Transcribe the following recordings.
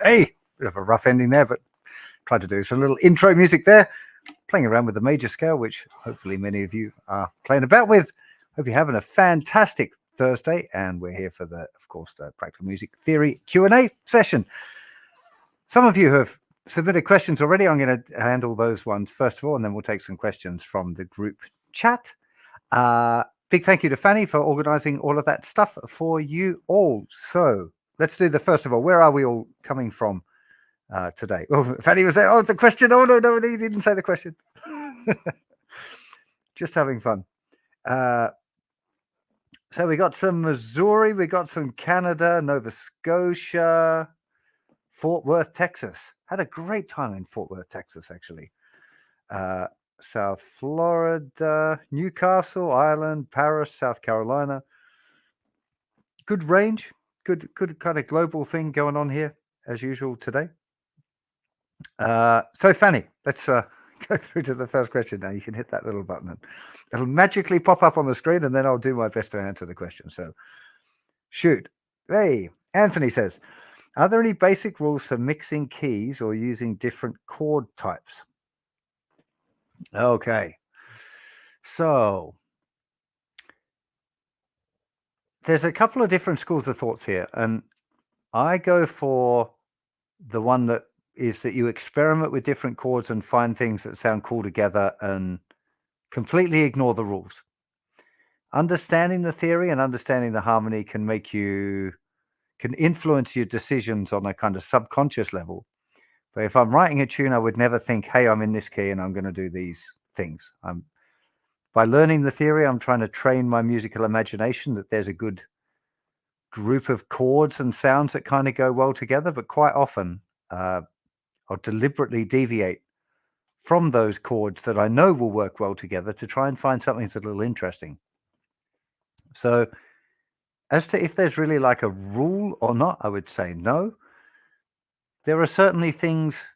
Hey, bit of a rough ending there, but tried to do some little intro music there, playing around with the major scale, which hopefully many of you are playing about with. Hope you're having a fantastic Thursday, and we're here for of course, the Practical Music Theory Q&A session. Some of you have submitted questions already. I'm going to handle those ones first of all, and then we'll take some questions from the group chat. Big thank you to Fanny for organizing all of that stuff for you all. So let's do the first of all. Where are we all coming from today? Oh, Fanny was there. Oh, the question. Oh, no, he didn't say the question. Just having fun. So we got some Missouri, we got some Canada, Nova Scotia, Fort Worth, Texas. Had a great time in Fort Worth, Texas, actually. South Florida, Newcastle, Ireland, Paris, South Carolina. Good range, good kind of global thing going on here as usual today. So Fanny, let's go through to the first question now. You can hit that little button and it'll magically pop up on the screen, and then I'll do my best to answer the question. So shoot. Hey, Anthony says, are there any basic rules for mixing keys or using different chord types? Okay, so there's a couple of different schools of thoughts here, and I go for the one that is that you experiment with different chords and find things that sound cool together and completely ignore the rules. Understanding the theory and understanding the harmony can influence your decisions on a kind of subconscious level. But if I'm writing a tune, I would never think, hey, I'm in this key and I'm going to do these things. By learning the theory, I'm trying to train my musical imagination that there's a good group of chords and sounds that kind of go well together. But quite often, I'll deliberately deviate from those chords that I know will work well together to try and find something that's a little interesting. So as to if there's really like a rule or not, I would say no. There are certainly things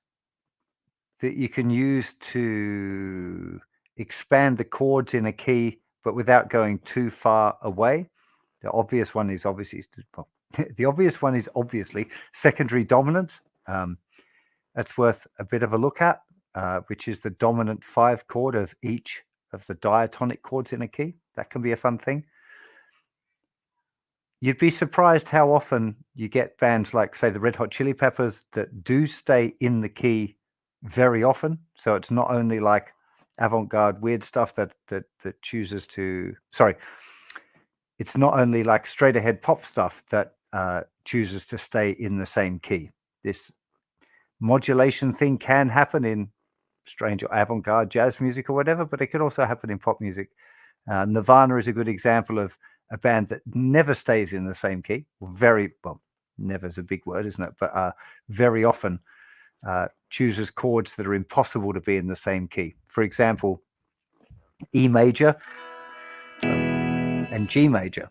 that you can use to expand the chords in a key, but without going too far away. The obvious one is obviously secondary dominance. that's worth a bit of a look at, which is the dominant 5 chord of each of the diatonic chords in a key. That can be a fun thing. You'd be surprised how often you get bands like, say, the Red Hot Chili Peppers that do stay in the key very often. So it's not only like avant-garde weird stuff that chooses to, sorry, it's not only like straight ahead pop stuff that chooses to stay in the same key. This modulation thing can happen in strange or avant-garde jazz music or whatever, but it can also happen in pop music. Nirvana is a good example of a band that never stays in the same key. Very well, never is a big word, isn't it? But very often chooses chords that are impossible to be in the same key. For example, E major and G major.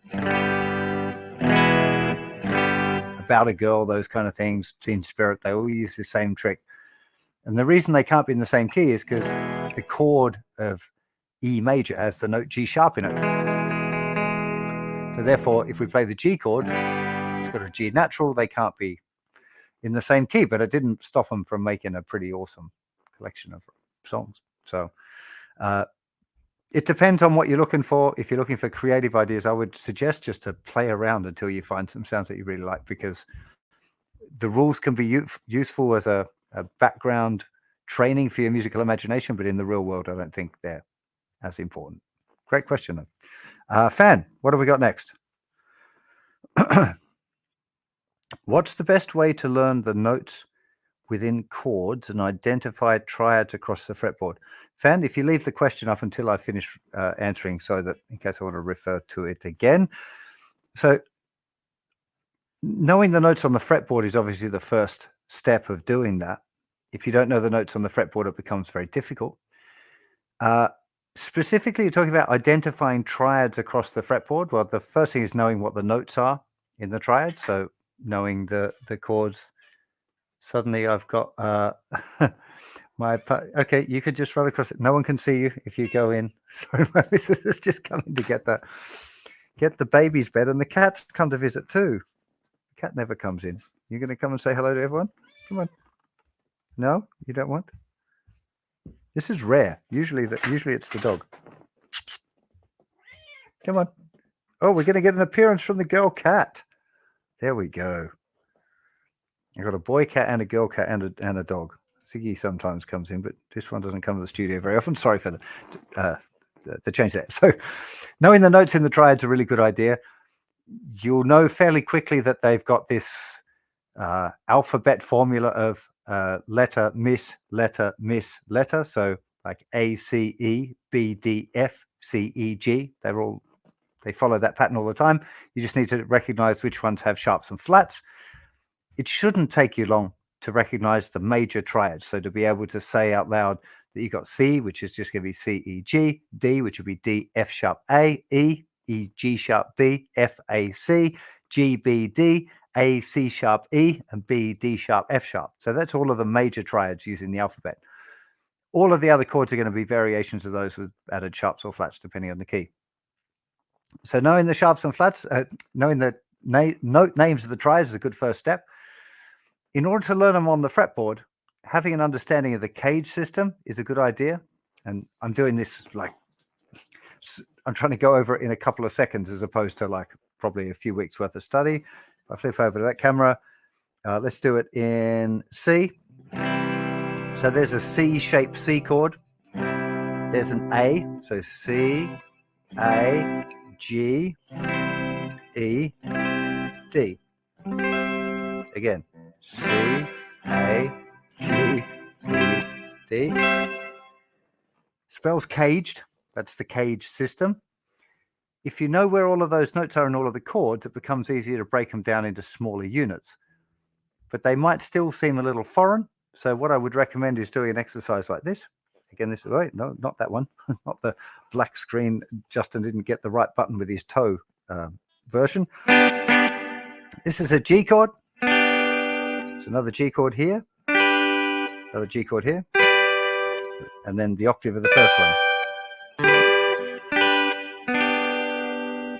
About a Girl, those kind of things, Teen Spirit, they all use the same trick. And the reason they can't be in the same key is because the chord of E major has the note G sharp in it. So therefore, if we play the G chord, it's got a G natural, they can't be in the same key, but it didn't stop them from making a pretty awesome collection of songs. So it depends on what you're looking for. If you're looking for creative ideas, I would suggest just to play around until you find some sounds that you really like, because the rules can be useful as a background training for your musical imagination, but in the real world, I don't think they're as important. Great question, though. Fan, what have we got next? What's the best way to learn the notes within chords and identify triads across the fretboard? Fan, if you leave the question up until I finish answering, so that in case I want to refer to it again. So knowing the notes on the fretboard is obviously the first step of doing that. If you don't know the notes on the fretboard, it becomes very difficult. Specifically, you're talking about identifying triads across the fretboard. Well, the first thing is knowing what the notes are in the triad. So knowing the chords. Suddenly I've got okay, you could just run across it. No one can see you if you go in. Sorry, my missus is just coming to get the baby's bed, and the cat's come to visit too. The cat never comes in. You're going to come and say hello to everyone? Come on. No, you don't want? This is rare. Usually it's the dog. Come on. Oh, we're going to get an appearance from the girl cat. There we go. I've got a boy cat and a girl cat and a dog. Ziggy sometimes comes in, but this one doesn't come to the studio very often. Sorry for the change there. So knowing the notes in the triad's a really good idea. You'll know fairly quickly that they've got this alphabet formula of letter, miss, letter, miss, letter. So like A, C, E, B, D, F, C, E, G. They follow that pattern all the time. You just need to recognize which ones have sharps and flats. It shouldn't take you long to recognize the major triads. So to be able to say out loud that you got C, which is just going to be C, E, G, D, which would be D, F sharp A, E, E, G sharp B, F, A, C, G, B, D, A, C sharp E, and B, D sharp, F sharp. So that's all of the major triads using the alphabet. All of the other chords are going to be variations of those with added sharps or flats, depending on the key. So knowing the sharps and flats, knowing the note names of the triads is a good first step. In order to learn them on the fretboard, having an understanding of the cage system is a good idea. And I'm doing this like, I'm trying to go over it in a couple of seconds as opposed to like probably a few weeks worth of study. If I flip over to that camera, let's do it in C. So there's a C-shaped C chord. There's an A, so C, A, G, E, D. Again, C, A, G, E, D. Spells caged. That's the cage system. If you know where all of those notes are in all of the chords, it becomes easier to break them down into smaller units. But they might still seem a little foreign. So what I would recommend is doing an exercise like this. Again, this is, wait, no, not that one. Not the black screen. Justin didn't get the right button with his toe version. This is a G chord. It's another G chord here. Another G chord here. And then the octave of the first one.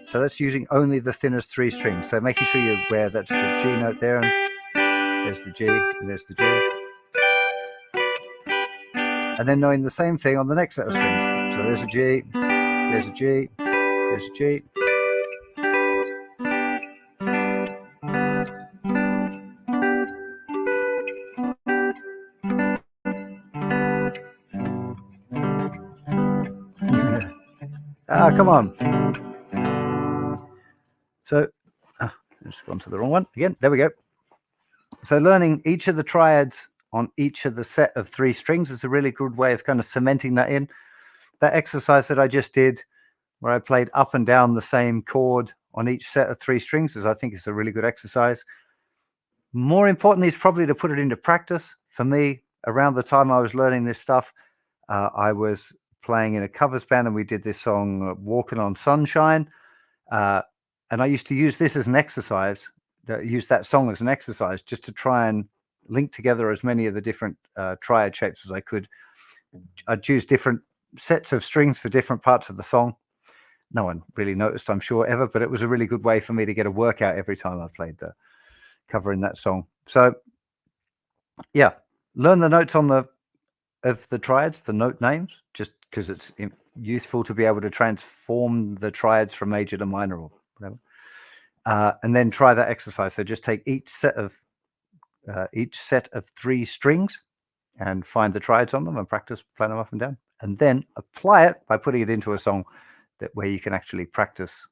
So that's using only the thinnest 3 strings. So making sure you're aware that's the G note there, and there's the G, and there's the G. and then knowing the same thing on the next set of strings. So there's a G, there's a G, there's a G. Come on. So I've just gone to the wrong one again. There we go. So learning each of the triads on each of the set of 3 strings is a really good way of kind of cementing that in. That exercise that I just did, where I played up and down the same chord on each set of 3 strings, I think it's a really good exercise. More importantly is probably to put it into practice. For me, around the time I was learning this stuff, I was playing in a covers band, and we did this song, Walking on Sunshine. And I used to use this as an exercise, use that song as an exercise, just to try and link together as many of the different triad shapes as I could. I'd choose different sets of strings for different parts of the song. No one really noticed, I'm sure, ever, but it was a really good way for me to get a workout every time I played the cover in that song. So yeah, learn the notes of the triads, the note names, just because it's useful to be able to transform the triads from major to minor or whatever. And then try that exercise. So just take each set of 3 strings and find the triads on them and practice playing them up and down, and then apply it by putting it into a song where you can actually practice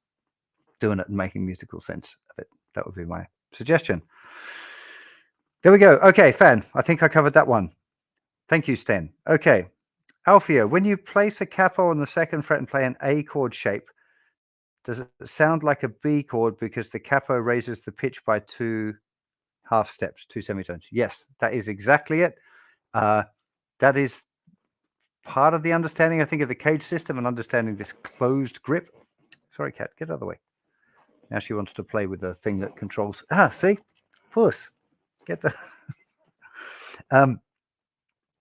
doing it and making musical sense of it. That would be my suggestion. There we go. Okay, Fan, I think I covered that one. Thank you, Sten. Okay, Alfio, when you place a capo on the 2nd fret and play an A chord shape, does it sound like a B chord because the capo raises the pitch by 2 half steps, 2 semitones? Yes, that is exactly it. That is part of the understanding, I think, of the cage system and understanding this closed grip. Sorry, cat, get out of the way. Now she wants to play with the thing that controls. See? Puss. Get the...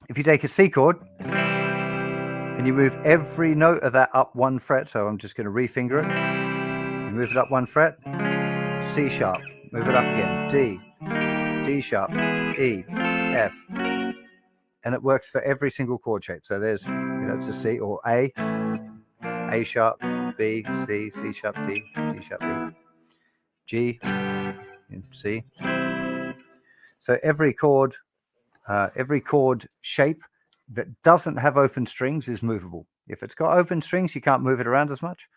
if you take a C chord and you move every note of that up 1 fret, so I'm just going to refinger it. You move it up 1 fret, C sharp, move it up again, D, D sharp, E, F. And it works for every single chord shape. So there's, it's a C, or A sharp, B, C, C sharp, D, D sharp, B, G, C. So every chord shape that doesn't have open strings is movable. If it's got open strings, you can't move it around as much.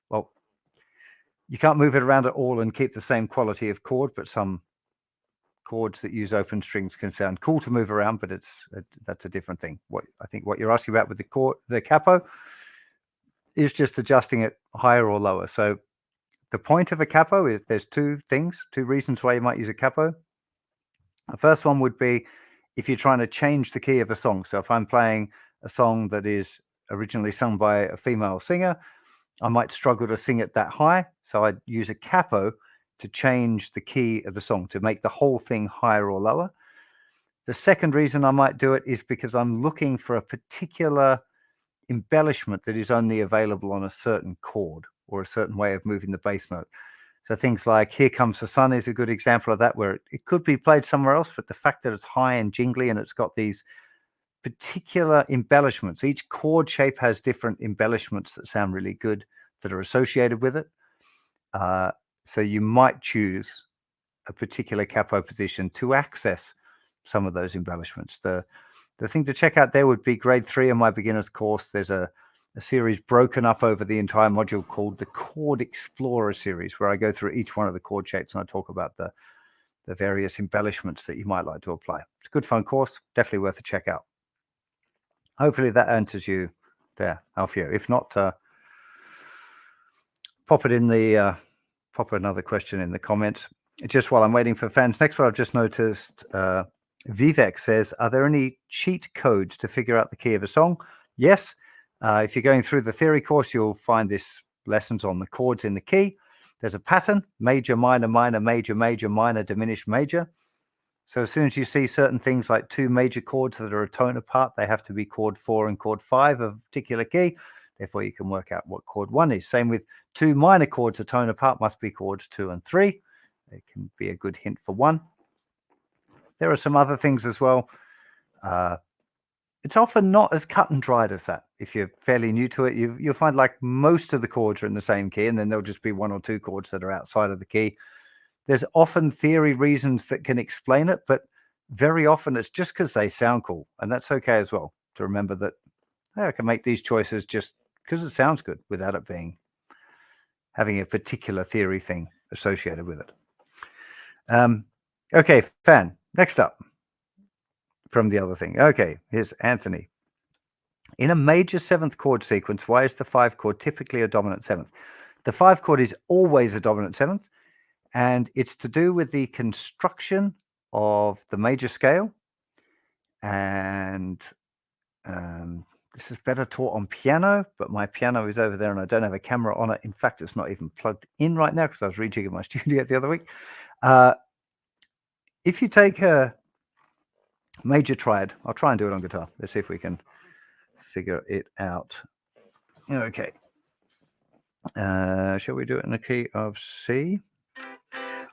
Well, you can't move it around at all and keep the same quality of chord, but some chords that use open strings can sound cool to move around, but that's a different thing. I think what you're asking about with the capo is just adjusting it higher or lower. So the point of a capo is there's 2 reasons why you might use a capo. The first one would be if you're trying to change the key of a song. So if I'm playing a song that is originally sung by a female singer, I might struggle to sing it that high. So I'd use a capo to change the key of the song, to make the whole thing higher or lower. The second reason I might do it is because I'm looking for a particular embellishment that is only available on a certain chord or a certain way of moving the bass note. So things like Here Comes the Sun is a good example of that, where it could be played somewhere else, but the fact that it's high and jingly and it's got these particular embellishments, each chord shape has different embellishments that sound really good that are associated with it. So you might choose a particular capo position to access some of those embellishments. The thing to check out there would be grade 3 in my beginner's course. There's a series broken up over the entire module called the Chord Explorer series, where I go through each one of the chord shapes and I talk about the various embellishments that you might like to apply. It's a good fun course, definitely worth a check out. Hopefully that answers you there, Alfio. If not, pop another question in the comments. Just while I'm waiting for fans, next one I've just noticed, Vivek says, are there any cheat codes to figure out the key of a song? Yes. If you're going through the theory course, you'll find this lessons on the chords in the key. There's a pattern: major, minor, minor, major, major, minor, diminished, major. So as soon as you see certain things like 2 major chords that are a tone apart, they have to be chord 4 and chord 5 of a particular key. Therefore, you can work out what chord 1 is. Same with 2 minor chords a tone apart, must be chords 2 and 3. It can be a good hint for 1. There are some other things as well. it's often not as cut and dried as that. If you're fairly new to it, you'll find like most of the chords are in the same key, and then there'll just be one or two chords that are outside of the key. There's often theory reasons that can explain it, but very often it's just because they sound cool, and that's okay as well, to remember that, hey, I can make these choices just because it sounds good without it having a particular theory thing associated with it. Okay, Fan, next up from the other thing. Okay, here's Anthony. In a major seventh chord sequence, why is the 5 chord typically a dominant seventh? The 5 chord is always a dominant seventh, and it's to do with the construction of the major scale. And this is better taught on piano, but my piano is over there and I don't have a camera on it. In fact, it's not even plugged in right now because I was rejigging my studio the other week. If you take a major triad, I'll try and do it on guitar. Let's see if we can figure it out. Okay. Shall we do it in the key of C?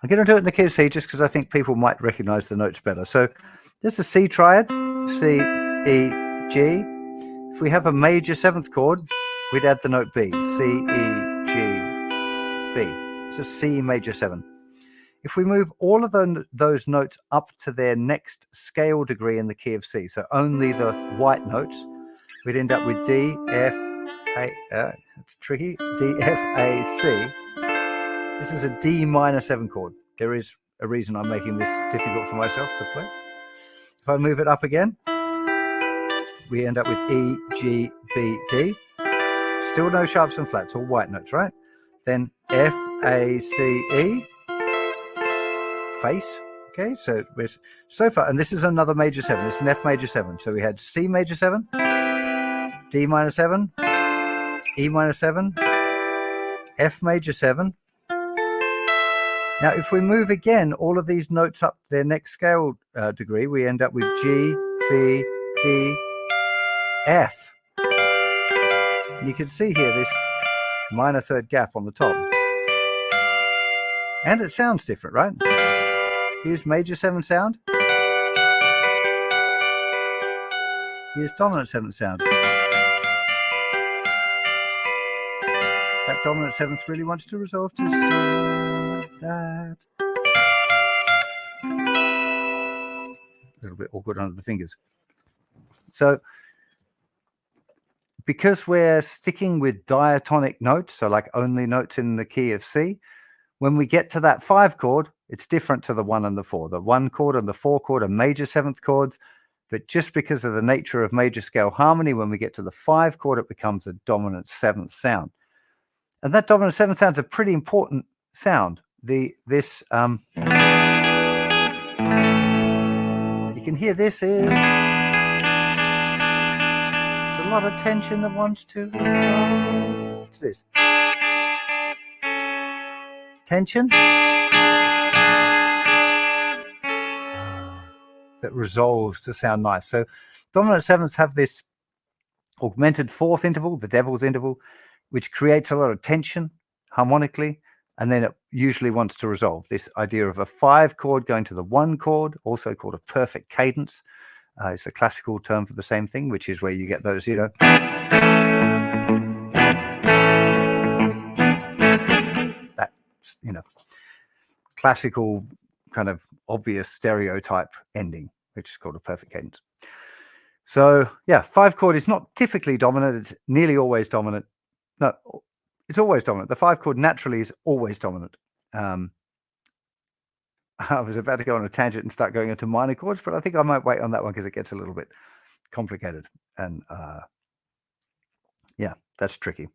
I'm going to do it in the key of C just because I think people might recognize the notes better. So there's a C triad, C, E, G. If we have a major seventh chord, we'd add the note B, C, E, G, B. So C major 7. If we move all of those notes up to their next scale degree in the key of C, so only the white notes, we'd end up with D, F, A, it's tricky, D, F, A, C. This is a D minor 7 chord. There is a reason I'm making this difficult for myself to play. If I move it up again, we end up with E, G, B, D. Still no sharps and flats, all white notes, right? Then F, A, C, E. Face. Okay, so we're so far, and this is another major 7. This is an F major 7. So we had C major 7, D minor 7, E minor 7, F major 7. Now, if we move again all of these notes up their next scale degree, we end up with G, B, D, F. You can see here this minor third gap on the top. And it sounds different, right? Here's major 7 sound. Here's dominant 7 sound. That dominant 7th really wants to resolve to C, that. A little bit awkward under the fingers. So because we're sticking with diatonic notes, so like only notes in the key of C, when we get to that 5 chord, it's different to the 1 and the 4. The 1 chord and the 4 chord are major 7th chords, but just because of the nature of major scale harmony, when we get to the 5 chord, it becomes a dominant 7th sound. And that dominant 7th sound is a pretty important sound. You can hear this is, there's a lot of tension that wants to resolve. What's this? Tension that resolves to sound nice. So dominant 7ths have this augmented 4th interval, the devil's interval, which creates a lot of tension harmonically, and then it usually wants to resolve. This idea of a 5 chord going to the 1 chord, also called a perfect cadence. It's a classical term for the same thing, which is where you get those, that's, classical kind of obvious stereotype ending, which is called a perfect cadence. So yeah, 5 chord is not typically dominant. It's nearly always dominant. No, it's always dominant. The 5 chord naturally is always dominant. I was about to go on a tangent and start going into minor chords, but I think I might wait on that one because it gets a little bit complicated. And yeah, that's tricky.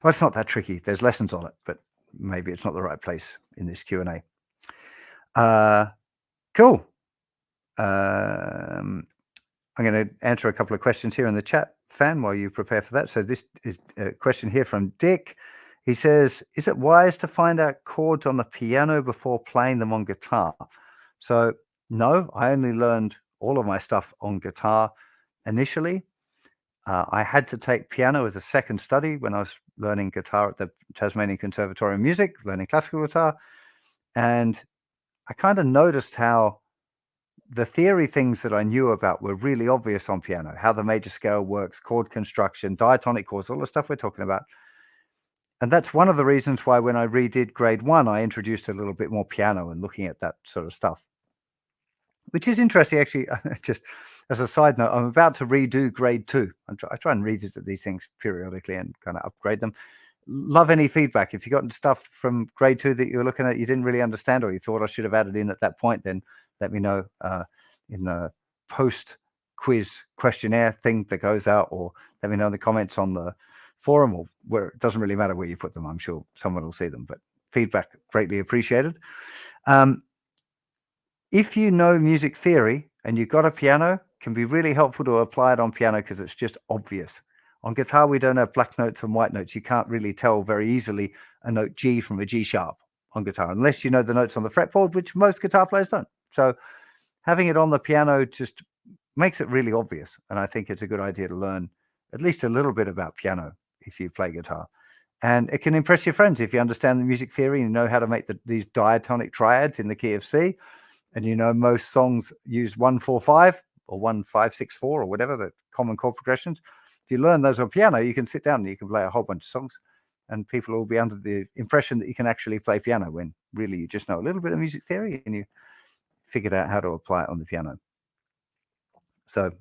Well, it's not that tricky. There's lessons on it, but maybe it's not the right place in this Q&A. Cool. I'm going to answer a couple of questions here in the chat, Fan, while you prepare for that. So this is a question here from Dick. He says, is it wise to find out chords on the piano before playing them on guitar? So no, I only learned all of my stuff on guitar initially. I had to take piano as a second study when I was learning guitar at the Tasmanian Conservatorium of Music, learning classical guitar. And I kind of noticed how the theory things that I knew about were really obvious on piano, how the major scale works, chord construction, diatonic chords, all the stuff we're talking about. And that's one of the reasons why when I redid grade 1, I introduced a little bit more piano and looking at that sort of stuff, which is interesting, actually. Just as a side note, I'm about to redo grade 2. I try and revisit these things periodically and kind of upgrade them. Love any feedback. If you got stuff from grade 2 that you're looking at, you didn't really understand, or you thought I should have added in at that point, then let me know in the post quiz questionnaire thing that goes out, or let me know in the comments on the forum, or where it doesn't really matter where you put them. I'm sure someone will see them, but feedback greatly appreciated. If you know music theory and you've got a piano, it can be really helpful to apply it on piano because it's just obvious. On guitar, we don't have black notes and white notes. You can't really tell very easily a note G from a G sharp on guitar, unless you know the notes on the fretboard, which most guitar players don't. So having it on the piano just makes it really obvious. And I think it's a good idea to learn at least a little bit about piano if you play guitar. And it can impress your friends if you understand the music theory and you know how to make these diatonic triads in the key of C. And you know most songs use 1-4-5 or 1-5-6-4 or whatever, the common chord progressions. If you learn those on piano, you can sit down and you can play a whole bunch of songs, and people will be under the impression that you can actually play piano when really you just know a little bit of music theory and you figured out how to apply it on the piano. So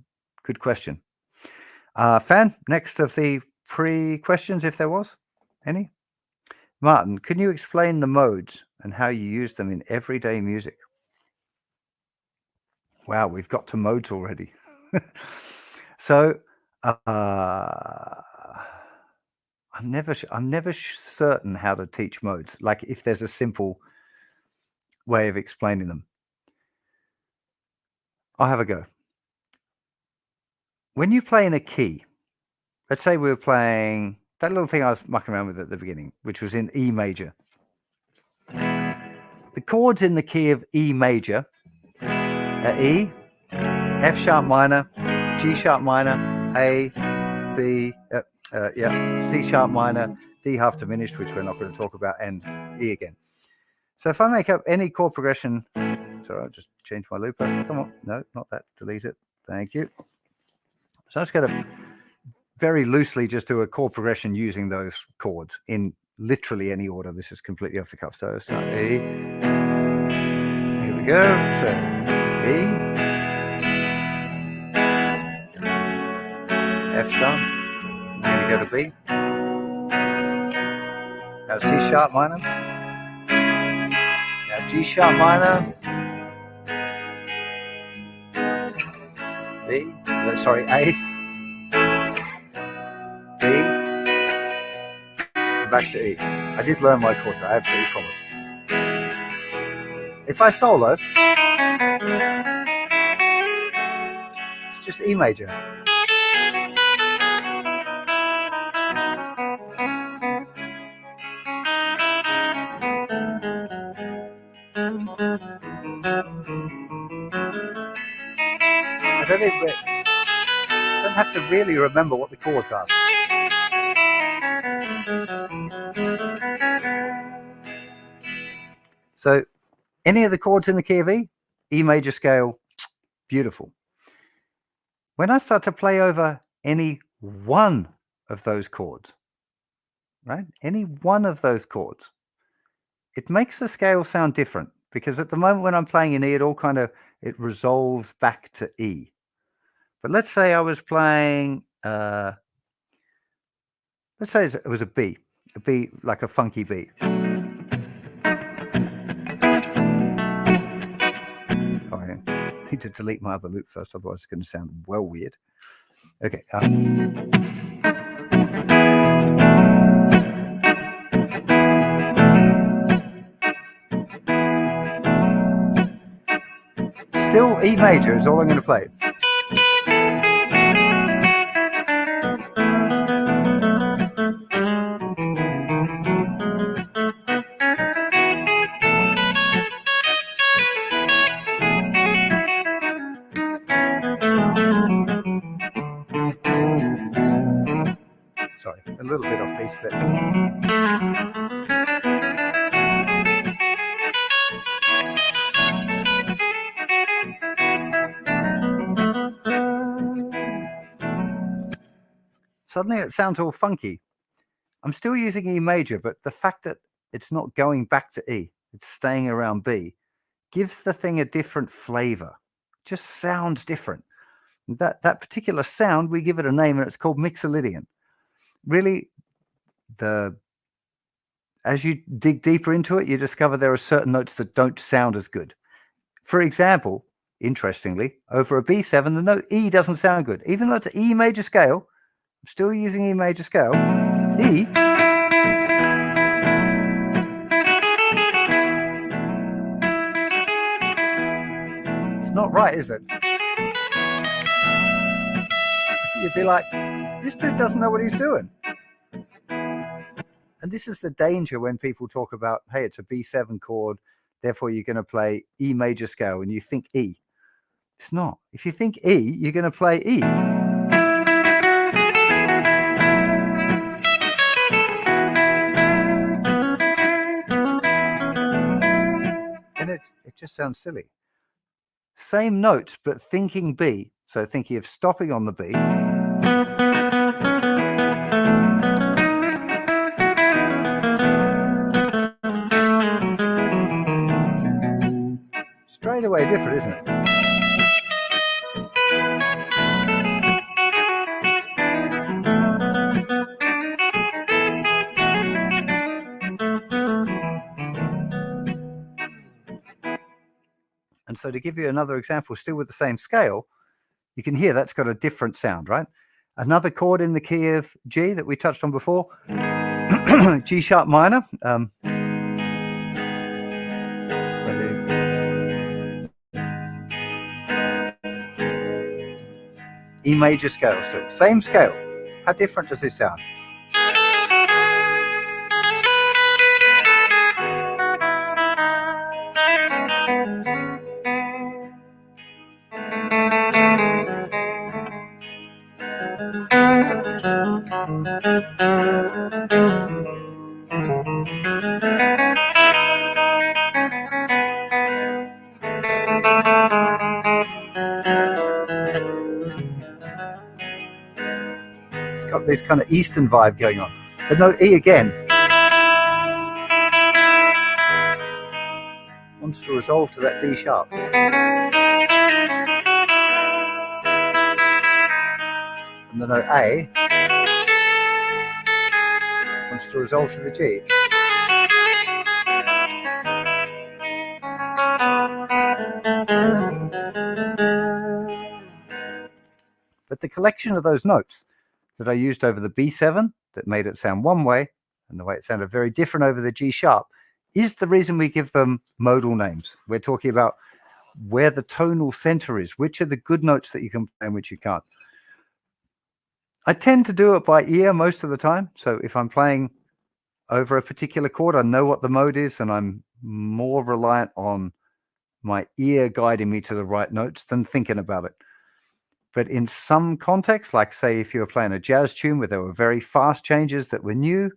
good question. Fan, next of the pre-questions, if there was any. Martin, can you explain the modes and how you use them in everyday music? Wow, we've got to modes already. So I'm never certain how to teach modes, like if there's a simple way of explaining them. I'll have a go. When you play in a key, let's say we were playing that little thing I was mucking around with at the beginning, which was in E major. The chords in the key of E major are E, F sharp minor, G sharp minor, A, B, C sharp minor, D half diminished, which we're not going to talk about, and E again. So if I make up any chord progression, sorry, I'll just change my looper. Come on, no, not that. Delete it. Thank you. So I'm just going to very loosely just do a chord progression using those chords in literally any order. This is completely off the cuff. So start E. Here we go. So E, F sharp. I'm going to go to B. Now C sharp minor. Now G sharp minor. B. Sorry, A. B. And back to E. I did learn my chords. I absolutely promise. If I solo, it's just E major. I don't have to really remember what the chords are. So any of the chords in the key of E, E major scale, beautiful. When I start to play over any one of those chords, right? Any one of those chords, it makes the scale sound different, because at the moment when I'm playing in E, it resolves back to E. But let's say I was playing, let's say it was a B like a funky B. Oh, I need to delete my other loop first, otherwise it's going to sound well weird. Okay. Still E major is all I'm going to play. Sorry, a little bit off piece, but suddenly it sounds all funky. I'm still using E major, but the fact that it's not going back to E, it's staying around B, gives the thing a different flavor. It just sounds different. That particular sound, we give it a name, and it's called mixolydian. Really, as you dig deeper into it, you discover there are certain notes that don't sound as good. For example, interestingly, over a B7, the note E doesn't sound good. Even though it's an E major scale, I'm still using E major scale. E, it's not right, is it? You'd be like, this dude doesn't know what he's doing. And this is the danger when people talk about, hey, it's a B7 chord, therefore you're going to play E major scale, and you think E. It's not. If you think E, you're going to play E. And it just sounds silly. Same notes, but thinking B. So thinking of stopping on the B. Straight away different, isn't it? And so to give you another example, still with the same scale, you can hear that's got a different sound, right? Another chord in the key of G that we touched on before, G sharp minor. E major scale still, same scale. How different does this sound? It's got this kind of Eastern vibe going on. The note E again wants to resolve to that D sharp. And the note A wants to resolve to the G. But the collection of those notes that I used over the B7 that made it sound one way, and the way it sounded very different over the G sharp, is the reason we give them modal names. We're talking about where the tonal center is, which are the good notes that you can play and which you can't. I tend to do it by ear most of the time. So if I'm playing over a particular chord, I know what the mode is, and I'm more reliant on my ear guiding me to the right notes than thinking about it. But in some contexts, like say if you were playing a jazz tune where there were very fast changes that were new,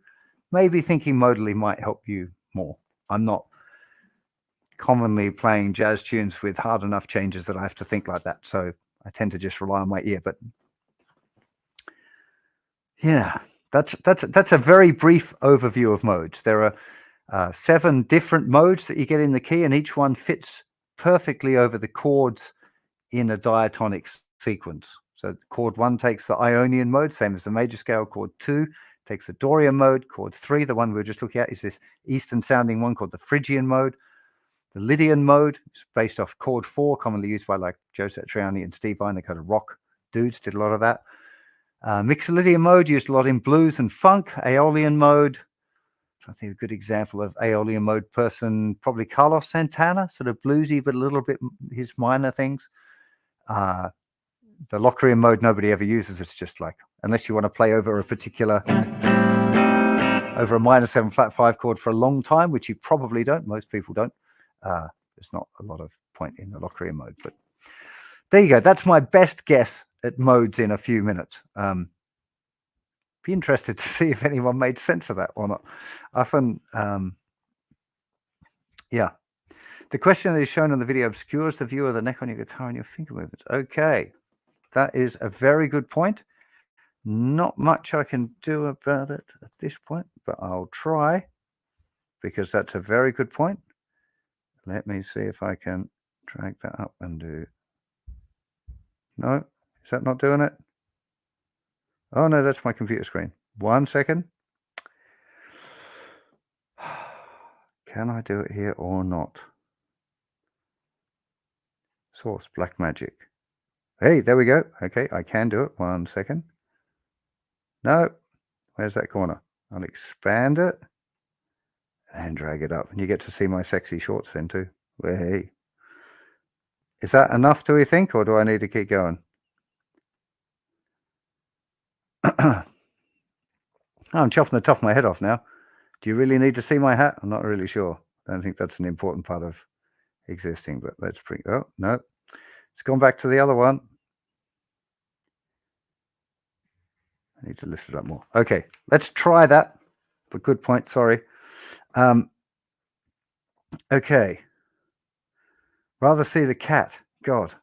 maybe thinking modally might help you more. I'm not commonly playing jazz tunes with hard enough changes that I have to think like that. So I tend to just rely on my ear. But yeah, that's a very brief overview of modes. There are 7 different modes that you get in the key, and each one fits perfectly over the chords in a diatonic sequence. So chord 1 takes the Ionian mode, same as the major scale. Chord 2 takes the Dorian mode. Chord 3, the one we were just looking at, is this Eastern sounding one called the Phrygian mode. The Lydian mode is based off chord 4, commonly used by like Joe Satriani and Steve Vai, the kind of rock dudes did a lot of that. Mixolydian mode used a lot in blues and funk. Aeolian mode, I think a good example of Aeolian mode person, probably Carlos Santana, sort of bluesy, but a little bit his minor things. The Locrian mode nobody ever uses. It's just like, unless you want to play over a particular, over a minor 7 flat 5 chord for a long time, which you probably don't. Most people don't. There's not a lot of point in the Locrian mode, but there you go. That's my best guess at modes in a few minutes. Be interested to see if anyone made sense of that or not. Often, yeah. The question that is shown on the video obscures the view of the neck on your guitar and your finger movements. Okay, that is a very good point. Not much I can do about it at this point, but I'll try, because that's a very good point. Let me see if I can drag that up and do... No, is that not doing it? Oh no, that's my computer screen. 1 second. Can I do it here or not? Source, black magic. Hey, there we go. Okay, I can do it. 1 second. No, where's that corner? I'll expand it and drag it up, and you get to see my sexy shorts then too. Hey, is that enough, do we think, or do I need to keep going? I'm chopping the top of my head off now. Do you really need to see my hat? I'm not really sure. I don't think that's an important part of existing, but let's bring... Oh, no. It's gone back to the other one. I need to lift it up more. Okay, let's try that. But good point, sorry. Okay. Rather see the cat. God,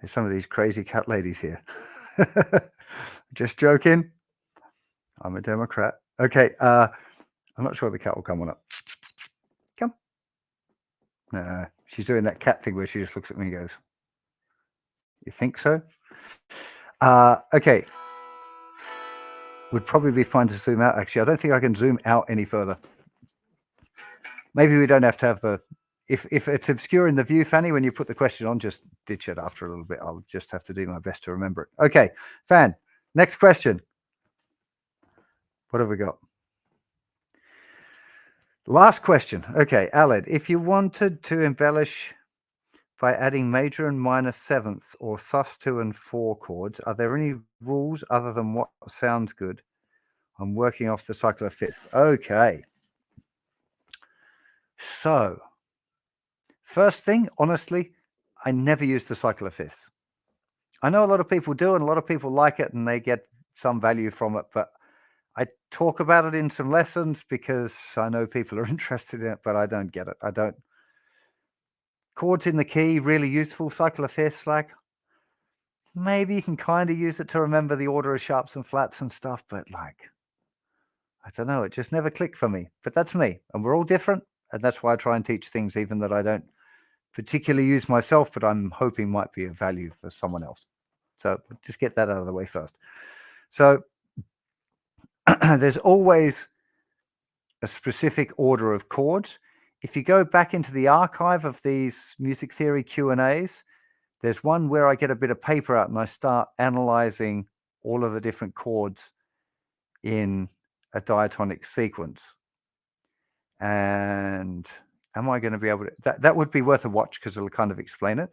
there's some of these crazy cat ladies here. Just joking. I'm a Democrat. Okay, I'm not sure the cat will come on up. Come. She's doing that cat thing where she just looks at me and goes, "You think so?" Okay. Would probably be fine to zoom out. Actually, I don't think I can zoom out any further. Maybe we don't have to have the... If it's obscuring the view, Fanny, when you put the question on, just ditch it after a little bit. I'll just have to do my best to remember it. Okay, Fan, next question. What have we got? Last question. Okay, Aled, if you wanted to embellish by adding major and minor sevenths or sus2 and 4 chords, are there any rules other than what sounds good? I'm working off the cycle of fifths. Okay. So, first thing, honestly, I never use the cycle of fifths. I know a lot of people do, and a lot of people like it, and they get some value from it, but I talk about it in some lessons because I know people are interested in it, but I don't get it. I don't. Chords in the key, really useful. Cycle of fifths, like, maybe you can kind of use it to remember the order of sharps and flats and stuff, but like, I don't know, it just never clicked for me. But that's me, and we're all different, and that's why I try and teach things even that I don't particularly use myself, but I'm hoping might be of value for someone else. So just get that out of the way first. So there's always a specific order of chords. If you go back into the archive of these music theory Q&As, there's one where I get a bit of paper out and I start analyzing all of the different chords in a diatonic sequence. And am I going to be able to... That would be worth a watch because it'll kind of explain it.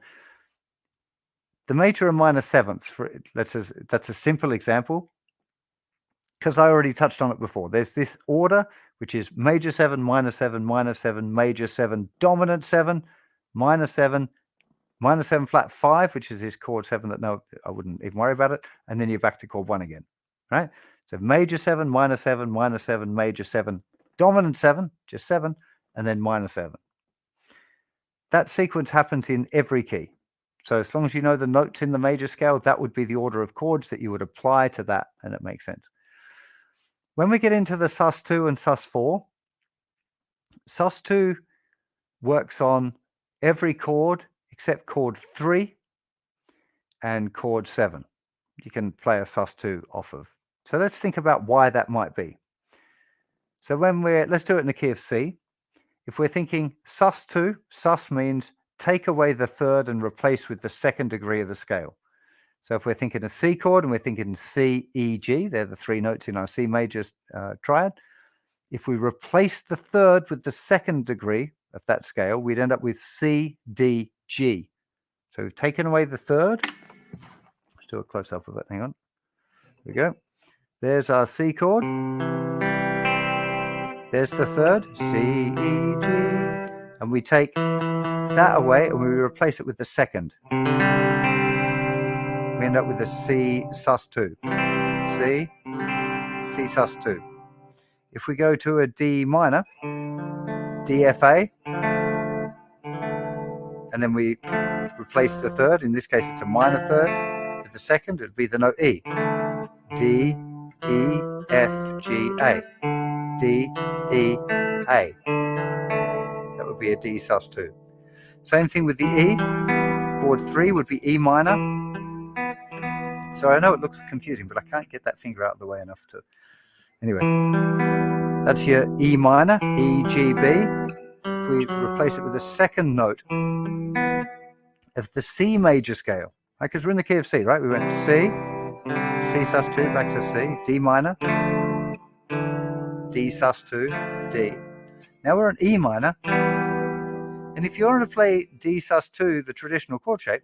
The major and minor sevenths, that's a simple example because I already touched on it before. There's this order, which is major 7, minor 7, minor 7, major 7, dominant 7, minor 7, minor 7 flat 5, which is this chord 7 that no, I wouldn't even worry about it. And then you're back to chord 1 again, right? So major 7, minor 7, minor 7, major 7, dominant 7, just 7, and then minor 7. That sequence happens in every key. So as long as you know the notes in the major scale, that would be the order of chords that you would apply to that, and it makes sense. When we get into the sus2 and sus4, sus2 works on every chord except chord 3 and chord 7. You can play a sus2 off of. So let's think about why that might be. So let's do it in the key of C. If we're thinking sus2, sus means take away the third and replace with the second degree of the scale. So if we're thinking a C chord and we're thinking C, E, G, they're the 3 notes in our C major triad. If we replace the third with the second degree of that scale, we'd end up with C, D, G. So we've taken away the third. Let's do a close-up of it. Hang on. There we go. There's our C chord. There's the third, C, E, G. And we take that away and we replace it with the second. We end up with a C sus2. C, C sus2. If we go to a D minor, DFA, and then we replace the third, in this case it's a minor third, with the second, it'd be the note E. D, E, F, G, A. D, E, A. That would be a D sus2. Same thing with the E. Chord 3 would be E minor. So I know it looks confusing, but I can't get that finger out of the way enough to... Anyway, that's your E minor, E, G, B. If we replace it with the second note of the C major scale, right? Because we're in the key of C, right? We went C, C sus2, back to C, D minor, D sus2, D. Now we're on E minor. And if you want to play D sus2, the traditional chord shape,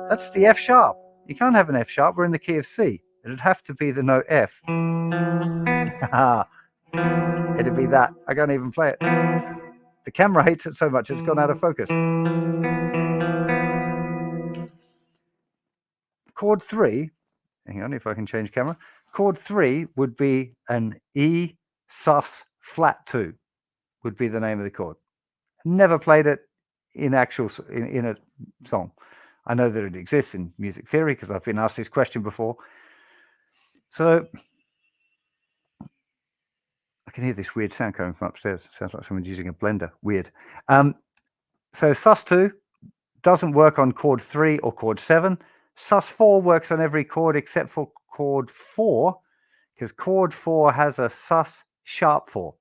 that's the F sharp. You can't have an F sharp. We're in the key of C. It'd have to be the note F. It'd be that. I can't even play it. The camera hates it so much it's gone out of focus. Chord 3, hang on if I can change camera. Chord 3 would be an E sus flat 2, would be the name of the chord. Never played it in actual in a song. I know that it exists in music theory because I've been asked this question before. So I can hear this weird sound coming from upstairs. It sounds like someone's using a blender. Weird. So sus2 doesn't work on chord 3 or chord 7. sus4 works on every chord except for chord 4, because chord 4 has a sus sharp 4.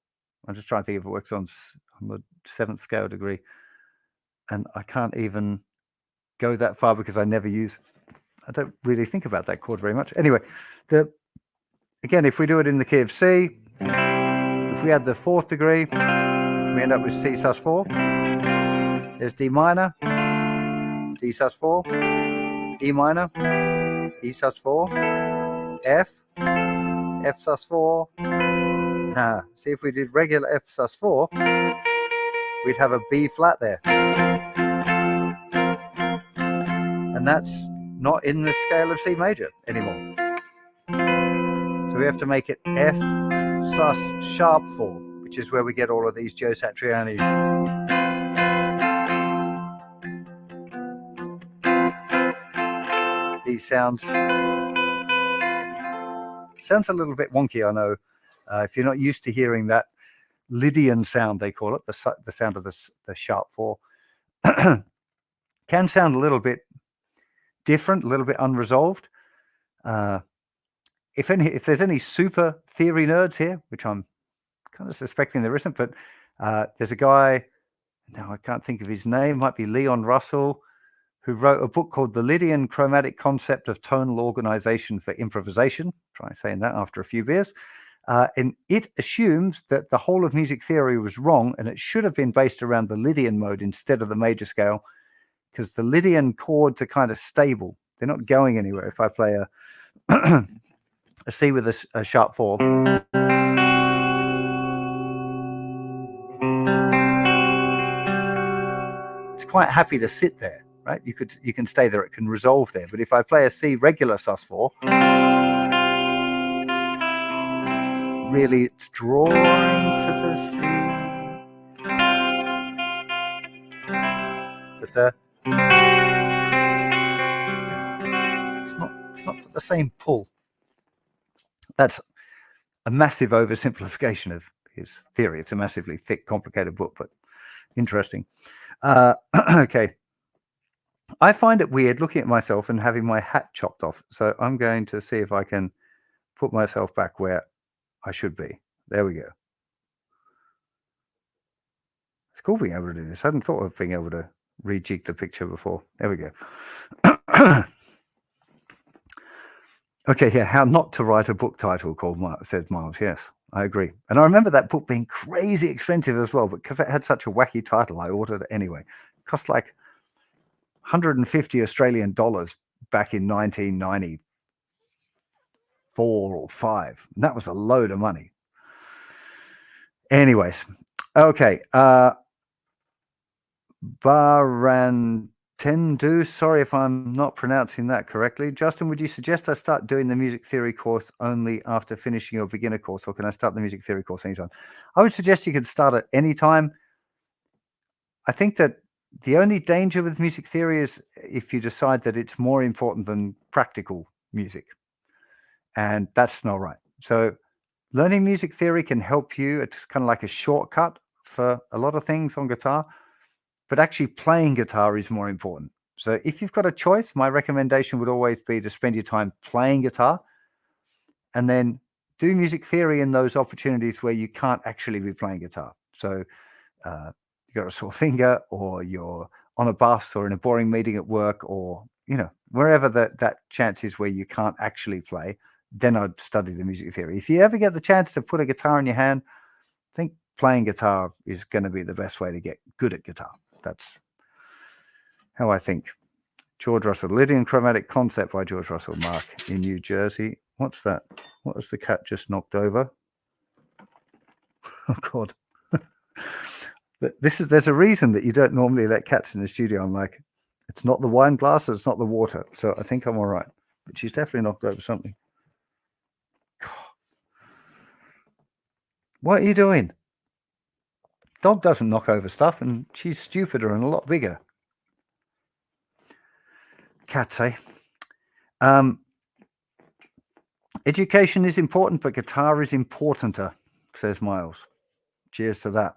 I'm just trying to think if it works on the 7th scale degree. And I can't even go that far because I don't really think about that chord very much. Anyway, again, if we do it in the key of C, if we add the 4th degree, we end up with C sus4. There's D minor, D sus4, E minor, E sus4, F, F sus4. See, if we did regular F sus4, we'd have a B flat there. And that's not in the scale of C major anymore. So we have to make it F sus sharp 4, which is where we get all of these Joe Satriani. These sounds a little bit wonky, I know. If you're not used to hearing that Lydian sound, they call it, the sound of the sharp 4, can sound a little bit different, a little bit unresolved. If there's any super theory nerds here, which I'm kind of suspecting there isn't, but there's a guy, now I can't think of his name, might be Leon Russell, who wrote a book called The Lydian Chromatic Concept of Tonal Organization for Improvisation. Try saying that after a few beers. And it assumes that the whole of music theory was wrong, and it should have been based around the Lydian mode instead of the major scale, because the Lydian chords are kind of stable. They're not going anywhere. If I play a C with a sharp 4, it's quite happy to sit there, right? You can stay there, it can resolve there. But if I play a C regular sus4, really it's drawing to the C, but it's not the same pull. That's a massive oversimplification of his theory. It's a massively thick, complicated book, but interesting. Okay. I find it weird looking at myself and having my hat chopped off. So I'm going to see if I can put myself back where I should be. There we go. It's cool being able to do this. I hadn't thought of being able to rejig the picture before. There we go. Okay, yeah, how not to write a book title called said Miles. Yes, I agree. And I remember that book being crazy expensive as well, but because it had such a wacky title, I ordered it anyway. It cost like 150 Australian dollars back in 1994 or 5. And that was a load of money. Anyways, okay. Barantendu, sorry if I'm not pronouncing that correctly. Justin, would you suggest I start doing the music theory course only after finishing your beginner course, or can I start the music theory course anytime? I would suggest you could start at any time. I think that the only danger with music theory is if you decide that it's more important than practical music. and that's not right. So learning music theory can help you. It's kind of like a shortcut for a lot of things on guitar, but actually playing guitar is more important. So if you've got a choice, my recommendation would always be to spend your time playing guitar and then do music theory in those opportunities where you can't actually be playing guitar. So you've got a sore finger, or you're on a bus, or in a boring meeting at work, or wherever that chance is where you can't actually play, then I'd study the music theory. If you ever get the chance to put a guitar in your hand, I think playing guitar is going to be the best way to get good at guitar. That's how I think. George Russell, Lydian Chromatic Concept by George Russell, Mark in New Jersey. What's that? What has the cat just knocked over? Oh God. There's a reason that you don't normally let cats in the studio. I'm like, it's not the wine glass, it's not the water. So I think I'm all right. But she's definitely knocked over something. God. What are you doing? Dog doesn't knock over stuff, and she's stupider and a lot bigger. Cats, eh? Education is important, but guitar is importanter, says Miles. Cheers to that.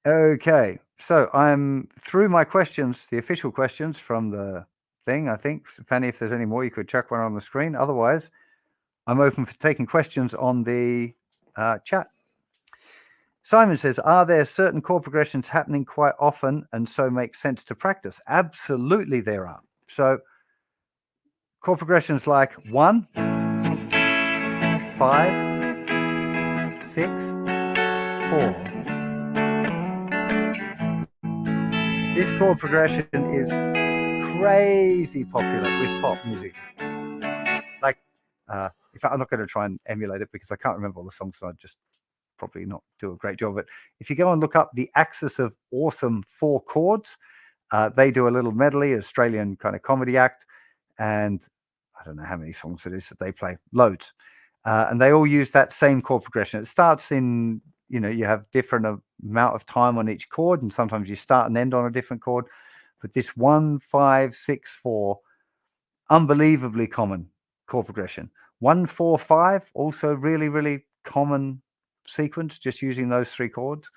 Okay, so I'm through my questions, the official questions from the thing, I think. Fanny, if there's any more, you could chuck one on the screen. Otherwise, I'm open for taking questions on the chat. Simon says, are there certain chord progressions happening quite often and so make sense to practice? Absolutely there are. So chord progressions like 1, 5, 6, 4. This chord progression is crazy popular with pop music. Like, in fact, I'm not going to try and emulate it because I can't remember all the songs, so I'd just probably not do a great job. But if you go and look up the Axis of Awesome 4 chords, they do a little medley, Australian kind of comedy act, and I don't know how many songs it is that they play, loads. And they all use that same chord progression. It starts in, you have different amount of time on each chord, and sometimes you start and end on a different chord. But this 1, 5, 6, 4, unbelievably common chord progression. 1, 4, 5, also really, really common sequence, just using those 3 chords.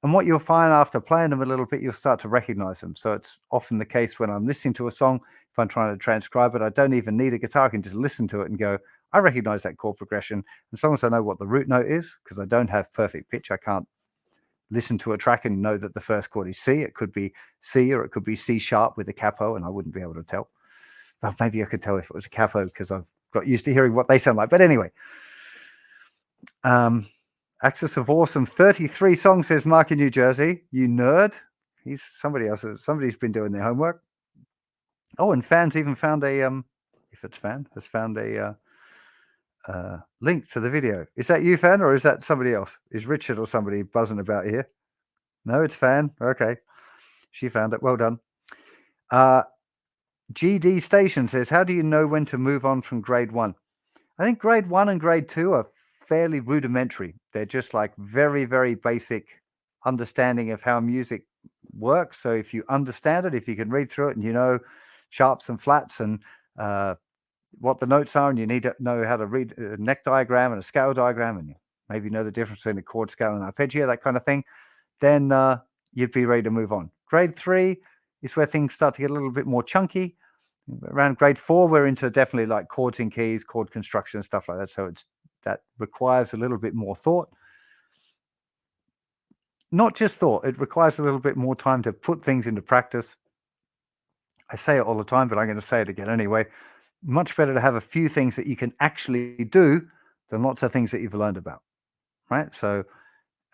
And what you'll find after playing them a little bit, you'll start to recognize them. So it's often the case when I'm listening to a song, if I'm trying to transcribe it, I don't even need a guitar. I can just listen to it and go, I recognize that chord progression. As long as I know what the root note is, because I don't have perfect pitch, I can't listen to a track and know that the first chord is C. It could be C, or it could be C sharp with a capo, and I wouldn't be able to tell. Well, maybe I could tell if it was a capo because I've got used to hearing what they sound like. But anyway, Axis of Awesome, 33 songs, says Mark in New Jersey. You nerd. He's somebody else. Somebody's been doing their homework. Oh, and Fan's even found a if it's Fan, has found a link to the video. Is that you, Fan, or is that somebody else? Is Richard or somebody buzzing about here? No, it's Fan. Okay, she found it. Well done. GD Station says, how do you know when to move on from grade 1? I think grade 1 and grade 2 are fairly rudimentary. They're just like very, very basic understanding of how music works. So if you understand it, if you can read through it and you know sharps and flats and what the notes are, and you need to know how to read a neck diagram and a scale diagram, and you maybe know the difference between a chord scale and arpeggio, that kind of thing, then you'd be ready to move on. Grade 3 is where things start to get a little bit more chunky. Around grade 4, we're into definitely like chords and keys, chord construction, and stuff like that. So that requires a little bit more thought. Not just thought, it requires a little bit more time to put things into practice. I say it all the time, but I'm going to say it again anyway. Much better to have a few things that you can actually do than lots of things that you've learned about, right? So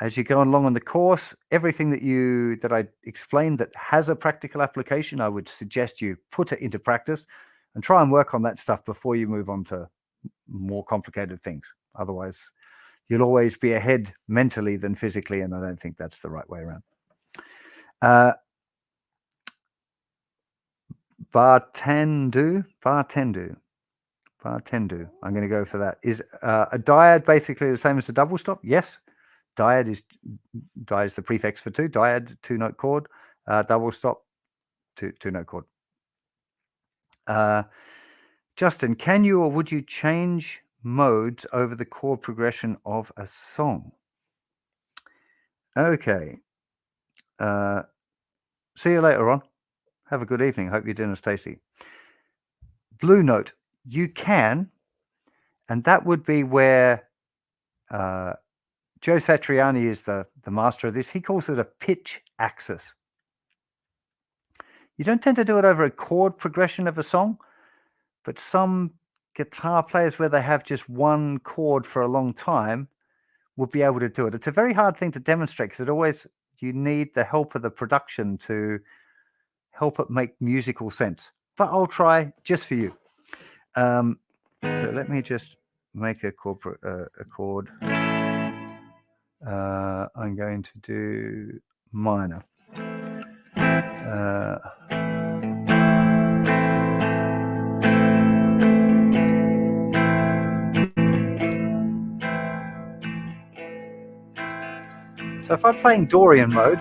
as you go along on the course, everything that I explained that has a practical application, I would suggest you put it into practice and try and work on that stuff before you move on to more complicated things. Otherwise, you'll always be ahead mentally than physically, and I don't think that's the right way around. Bartendu. I'm going to go for that. Is a dyad basically the same as a double stop? Yes. Dyad is the prefix for 2. Dyad, 2-note chord. Double stop, 2-note chord. Justin, can you or would you change modes over the chord progression of a song? Okay. See you later on. Have a good evening. Hope your dinner's tasty. Blue note, you can, and that would be where Joe Satriani is the master of this. He calls it a pitch axis. You don't tend to do it over a chord progression of a song, but some guitar players where they have just one chord for a long time will be able to do it. It's a very hard thing to demonstrate because you need the help of the production to help it make musical sense. But I'll try just for you. So let me just make a chord. I'm going to do minor. So if I'm playing Dorian mode,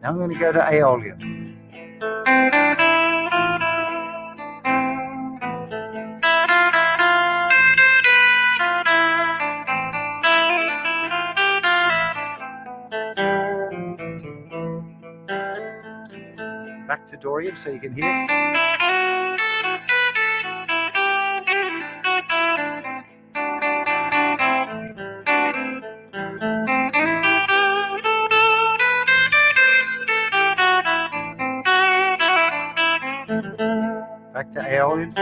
now I'm going to go to Aeolian. Back to Dorian so you can hear. Back to Aeolian.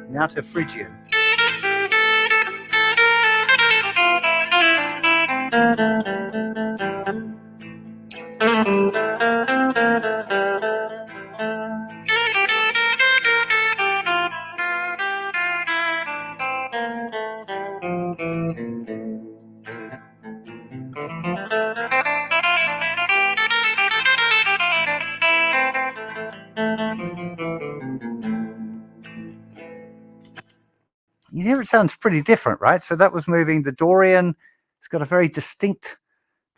Now to Phrygian. You hear it sounds pretty different, right? So that was moving the Dorian. It's got a very distinct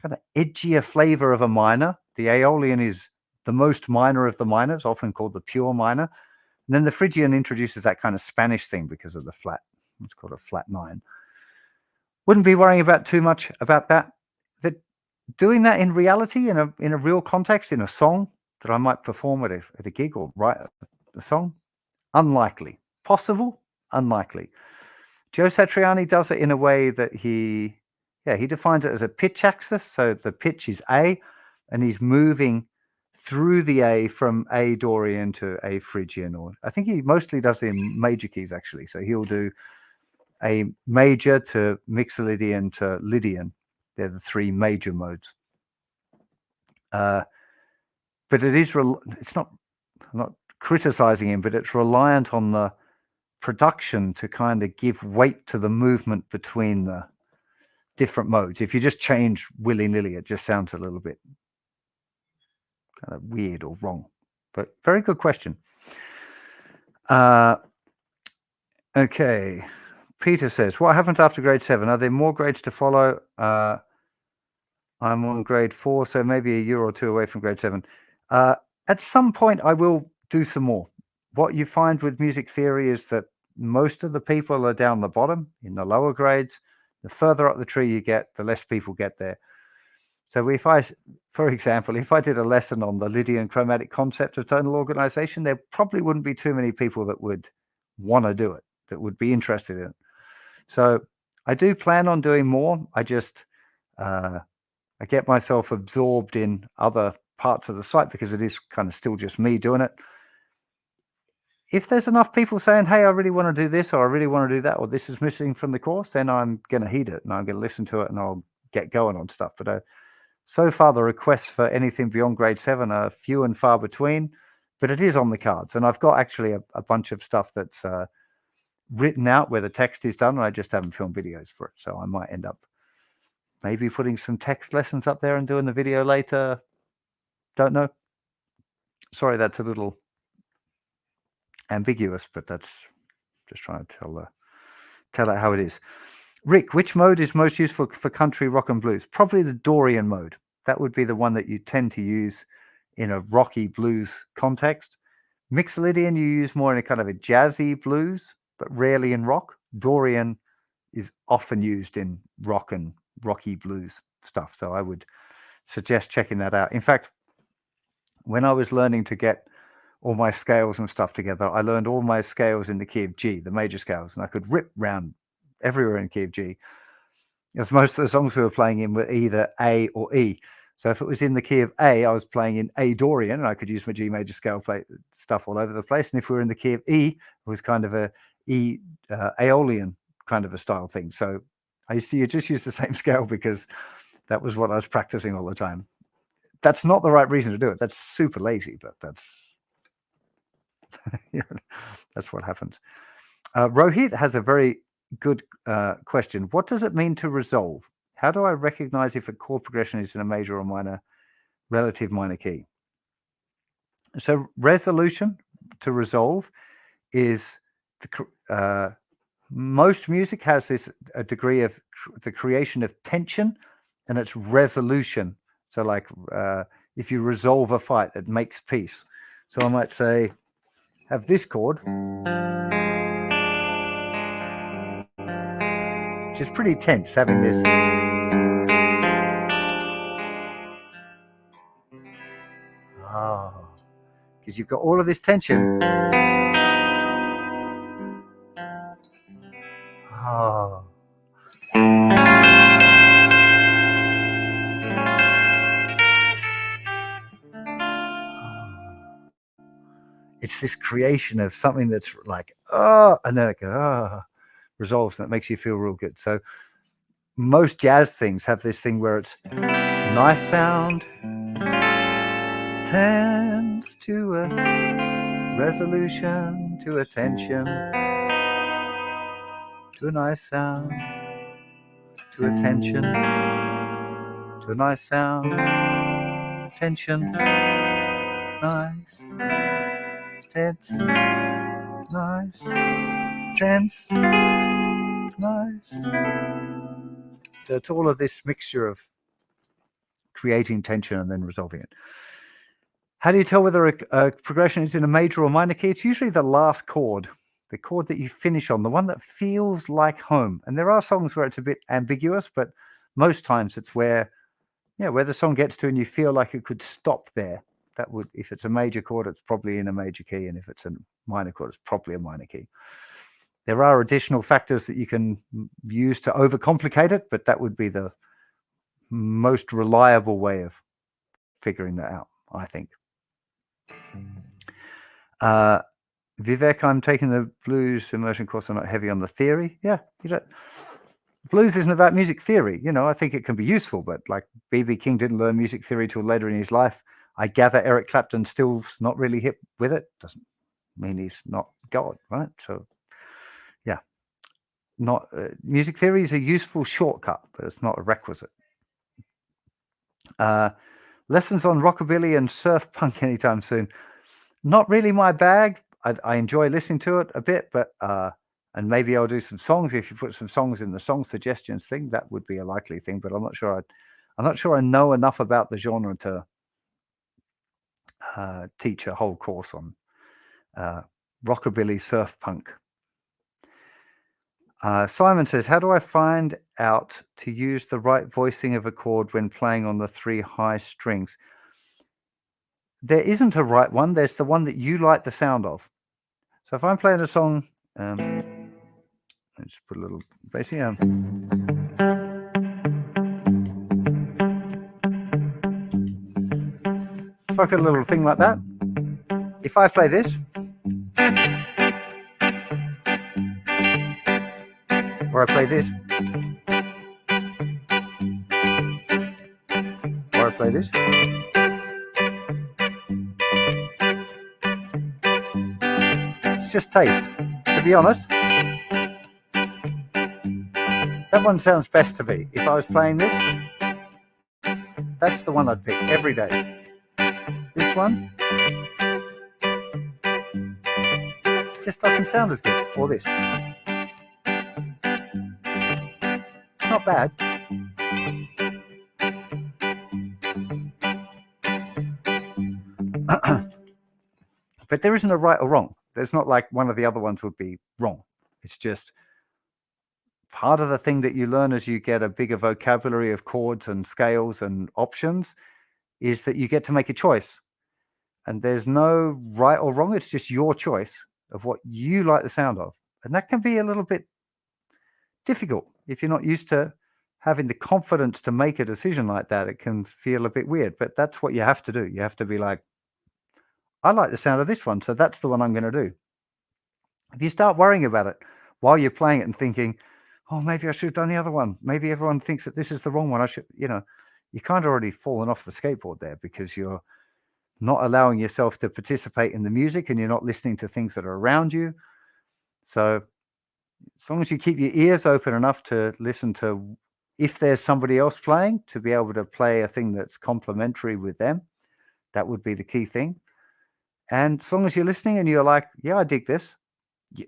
kind of edgier flavor of a minor. The Aeolian is the most minor of the minors, often called the pure minor. And then the Phrygian introduces that kind of Spanish thing because of the flat. It's called a flat 9. Wouldn't be worrying about too much about that. That doing that in reality, in a real context, in a song that I might perform at a gig or write a song, unlikely. Possible, unlikely. Joe Satriani does it in a way that he defines it as a pitch axis. So the pitch is A, and he's moving through the A from A Dorian to A Phrygian, or I think he mostly does it in major keys actually. So he'll do A major to Mixolydian to Lydian. They're the 3 major modes. But it's not, I'm not criticizing him, but it's reliant on the production to kind of give weight to the movement between the different modes. If you just change willy-nilly, it just sounds a little bit kind of weird or wrong. But very good question. Okay. Peter says, what happens after grade 7? Are there more grades to follow? I'm on grade 4, so maybe a year or 2 away from grade 7. At some point, I will do some more. What you find with music theory is that most of the people are down the bottom in the lower grades. The further up the tree you get, the less people get there. So if I, for example, if I did a lesson on the Lydian chromatic concept of tonal organization, there probably wouldn't be too many people that would want to do it, that would be interested in it. So I do plan on doing more. I just, I get myself absorbed in other parts of the site because it is kind of still just me doing it. If there's enough people saying, hey, I really want to do this, or I really want to do that, or this is missing from the course, then I'm going to heed it and I'm going to listen to it and I'll get going on stuff. But So far, the requests for anything beyond grade 7 are few and far between, but it is on the cards. And I've got actually a bunch of stuff that's written out where the text is done, and I just haven't filmed videos for it. So I might end up maybe putting some text lessons up there and doing the video later. Don't know. Sorry, that's a little ambiguous, but that's just trying to tell it how it is. Rick, which mode is most useful for country, rock, and blues? Probably the Dorian mode. That would be the one that you tend to use in a rocky blues context. Mixolydian you use more in a kind of a jazzy blues, but rarely in rock. Dorian is often used in rock and rocky blues stuff. So I would suggest checking that out. In fact, when I was learning to get all my scales and stuff together, I learned all my scales in the key of G, the major scales, and I could rip round everywhere in key of G. Because most of the songs we were playing in were either A or E. So if it was in the key of A, I was playing in A Dorian, and I could use my G major scale play stuff all over the place. And if we were in the key of E, it was kind of a E Aeolian kind of a style thing. So I used to just use the same scale because that was what I was practicing all the time. That's not the right reason to do it. That's super lazy, but that's that's what happens. Rohit has a very good question. What does it mean to resolve? How do I recognize if a chord progression is in a major or minor, relative minor key? So resolution to resolve is most music has a degree of the creation of tension, and it's resolution. So like if you resolve a fight, it makes peace. So I might say, have this chord, which is pretty tense, having this. Because you've got all of this tension. It's this creation of something that's like, and then it goes, resolves, and it makes you feel real good. So most jazz things have this thing where it's nice sound tends to a resolution, to a tension, to a nice sound, to a tension, to a nice sound, tension, nice, tense, nice, tense, nice. So it's all of this mixture of creating tension and then resolving it. How do you tell whether a progression is in a major or minor key? It's usually the last chord, the chord that you finish on, the one that feels like home. And there are songs where it's a bit ambiguous, but most times it's where the song gets to and you feel like it could stop there. That would, if it's a major chord, it's probably in a major key, and if it's a minor chord, it's probably a minor key. There are additional factors that you can use to overcomplicate it, but that would be the most reliable way of figuring that out, I think. Vivek, I'm taking the blues immersion course. I'm not heavy on the theory. Yeah, blues isn't about music theory. I think it can be useful, but like B.B. King didn't learn music theory till later in his life. I gather Eric Clapton still's not really hip with it. Doesn't mean he's not God, right? So yeah, not music theory is a useful shortcut, but it's not a requisite. Lessons on rockabilly and surf punk anytime soon. Not really my bag. I enjoy listening to it a bit, but and maybe I'll do some songs. If you put some songs in the song suggestions thing, that would be a likely thing. But I'm not sure I know enough about the genre to teach a whole course on rockabilly surf punk. Simon says, how do I find out to use the right voicing of a chord when playing on the 3 high strings? There isn't a right one. There's the one that you like the sound of. So if I'm playing a song, let's put a little bass here. If I got a little thing like that, if I play this, or I play this, or play this. It's just taste. To be honest, that one sounds best to me. If I was playing this, that's the one I'd pick every day. This one just doesn't sound as good. Or this. It's not bad. But there isn't a right or wrong. There's not like one of the other ones would be wrong. It's just part of the thing that you learn as you get a bigger vocabulary of chords and scales and options is that you get to make a choice. And there's no right or wrong. It's just your choice of what you like the sound of. And that can be a little bit difficult. If you're not used to having the confidence to make a decision like that, it can feel a bit weird. But that's what you have to do. You have to be like, I like the sound of this one, so that's the one I'm going to do. If you start worrying about it while you're playing it and thinking, oh, maybe I should have done the other one. Maybe everyone thinks that this is the wrong one. I should, you kind of already fallen off the skateboard there because you're not allowing yourself to participate in the music and you're not listening to things that are around you. So as long as you keep your ears open enough to listen to if there's somebody else playing, to be able to play a thing that's complementary with them, that would be the key thing. And as long as you're listening and you're like, yeah, I dig this,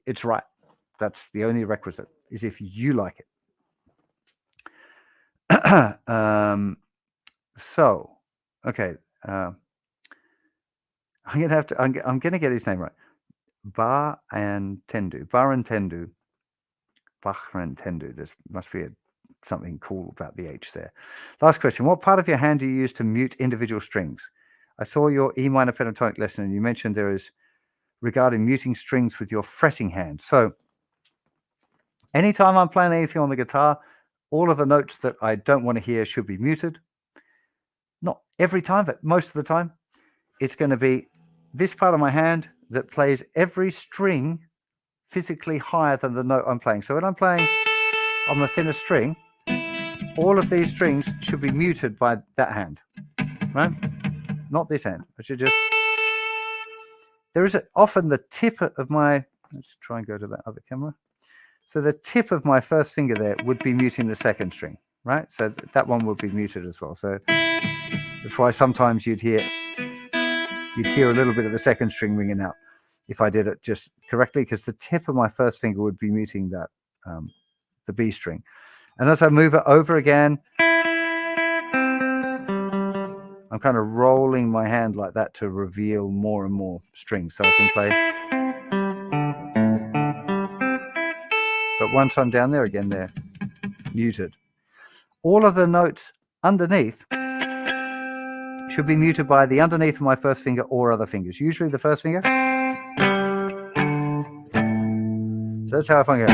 it's right. That's the only requisite, is if you like it. So, okay. I'm gonna get his name right. Barantendu. There must be something cool about the H there. Last question. What part of your hand do you use to mute individual strings? I saw your E minor pentatonic lesson and you mentioned there is regarding muting strings with your fretting hand. So anytime I'm playing anything on the guitar, all of the notes that I don't want to hear should be muted. Not every time, but most of the time. It's going to be this part of my hand that plays every string physically higher than the note I'm playing. So when I'm playing on the thinner string, all of these strings should be muted by that hand, right? Not this hand. I should just... There is often the tip of my... Let's try and go to that other camera. So the tip of my first finger there would be muting the second string, right? So that one would be muted as well. So that's why sometimes you'd hear a little bit of the second string ringing out if I did it just correctly, because the tip of my first finger would be muting that, the B string. And as I move it over again, I'm kind of rolling my hand like that to reveal more and more strings so I can play. But once I'm down there again, they're muted. All of the notes underneath should be muted by the underneath of my first finger or other fingers, usually the first finger. So that's how I find it.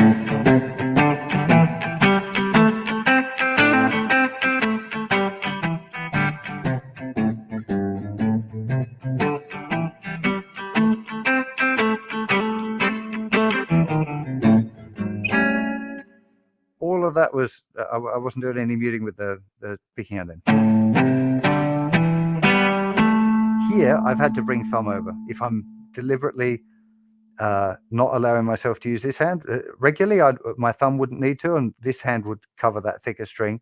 All of that was, I wasn't doing any muting with the picking hand then. Here, I've had to bring thumb over. If I'm deliberately not allowing myself to use this hand regularly, my thumb wouldn't need to, and this hand would cover that thicker string.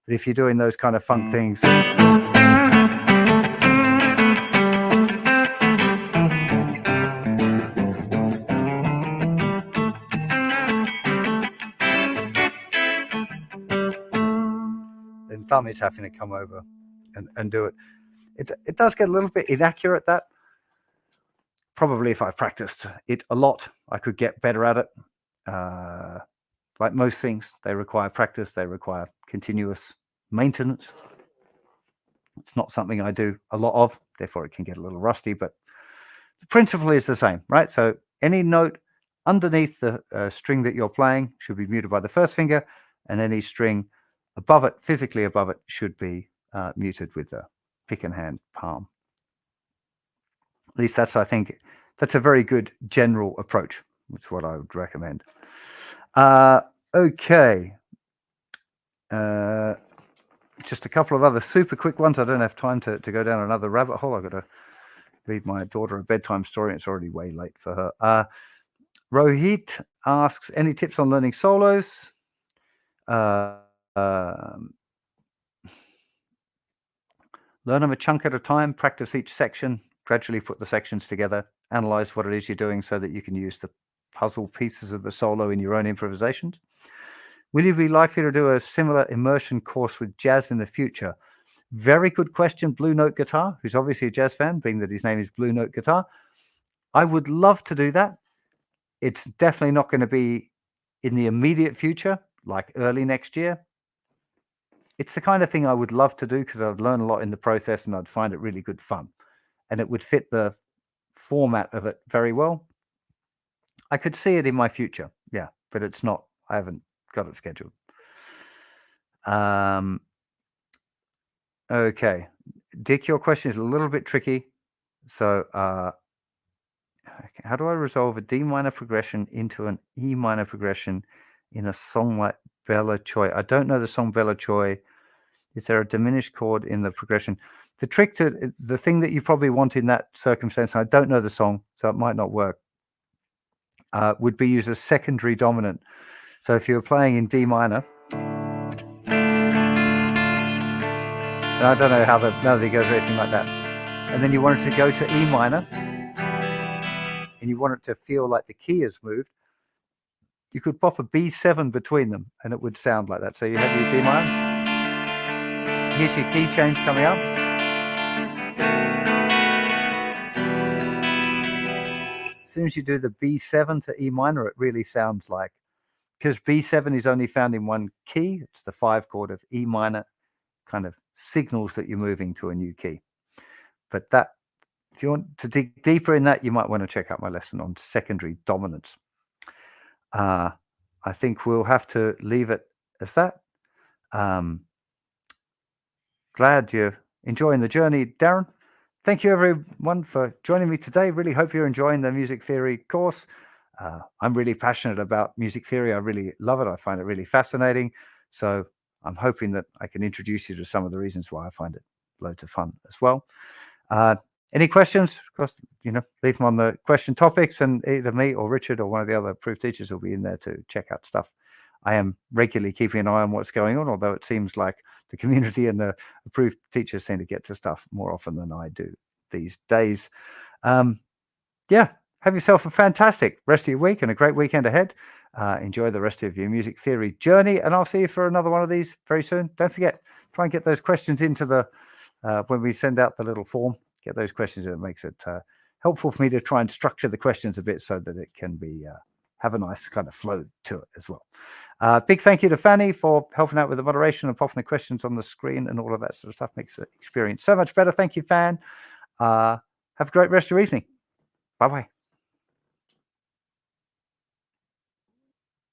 But if you're doing those kind of funk things, then thumb is having to come over and do it. It does get a little bit inaccurate, that. Probably if I practiced it a lot, I could get better at it. Like most things, they require practice. They require continuous maintenance. It's not something I do a lot of, therefore it can get a little rusty, but the principle is the same, right? So any note underneath the string that you're playing should be muted by the first finger, and any string above it, physically above it, should be muted with the pick and hand palm. At least that's, I think, that's a very good general approach. That's what I would recommend. Okay. just a couple of other super quick ones. I don't have time to go down another rabbit hole. I've got to read my daughter a bedtime story. It's already way late for her. Rohit asks, any tips on learning solos? Learn them a chunk at a time, practice each section, gradually put the sections together, analyze what it is you're doing so that you can use the puzzle pieces of the solo in your own improvisations. Will you be likely to do a similar immersion course with jazz in the future? Very good question, Blue Note Guitar, who's obviously a jazz fan, being that his name is Blue Note Guitar. I would love to do that. It's definitely not going to be in the immediate future, like early next year. It's the kind of thing I would love to do because I'd learn a lot in the process and I'd find it really good fun. And it would fit the format of it very well. I could see it in my future, yeah, but it's not. I haven't got it scheduled. Okay, Dick, your question is a little bit tricky. So how do I resolve a D minor progression into an E minor progression in a song like Bella Choy? I don't know the song Bella Choy. Is there a diminished chord in the progression? The trick to the thing that you probably want in that circumstance, I don't know the song, so it might not work, would be use a secondary dominant. So if you were playing in D minor, and I don't know how the melody goes or anything like that, and then you wanted to go to E minor, and you want it to feel like the key has moved, you could pop a B7 between them, and it would sound like that. So you have your D minor. Here's your key change coming up. As soon as you do the B7 to E minor, it really sounds like, because B7 is only found in one key, it's the 5 chord of E minor, kind of signals that you're moving to a new key. But that, if you want to dig deeper in that, you might want to check out my lesson on secondary dominance. I think we'll have to leave it as that. Glad you're enjoying the journey, Darren. Thank you, everyone, for joining me today. Really hope you're enjoying the music theory course. I'm really passionate about music theory. I really love it. I find it really fascinating. So I'm hoping that I can introduce you to some of the reasons why I find it loads of fun as well. Any questions? Of course, leave them on the question topics, and either me or Richard or one of the other approved teachers will be in there to check out stuff. I am regularly keeping an eye on what's going on, although it seems like the community and the approved teachers seem to get to stuff more often than I do these days. Yeah, have yourself a fantastic rest of your week and a great weekend ahead. Enjoy the rest of your music theory journey, and I'll see you for another one of these very soon. Don't forget, try and get those questions into the when we send out the little form. Get those questions in. It makes it helpful for me to try and structure the questions a bit so that it can be have a nice kind of flow to it as well. Big thank you to Fanny for helping out with the moderation and popping the questions on the screen and all of that sort of stuff. Makes the experience so much better. Thank you, Fan. Have a great rest of your evening. Bye-bye.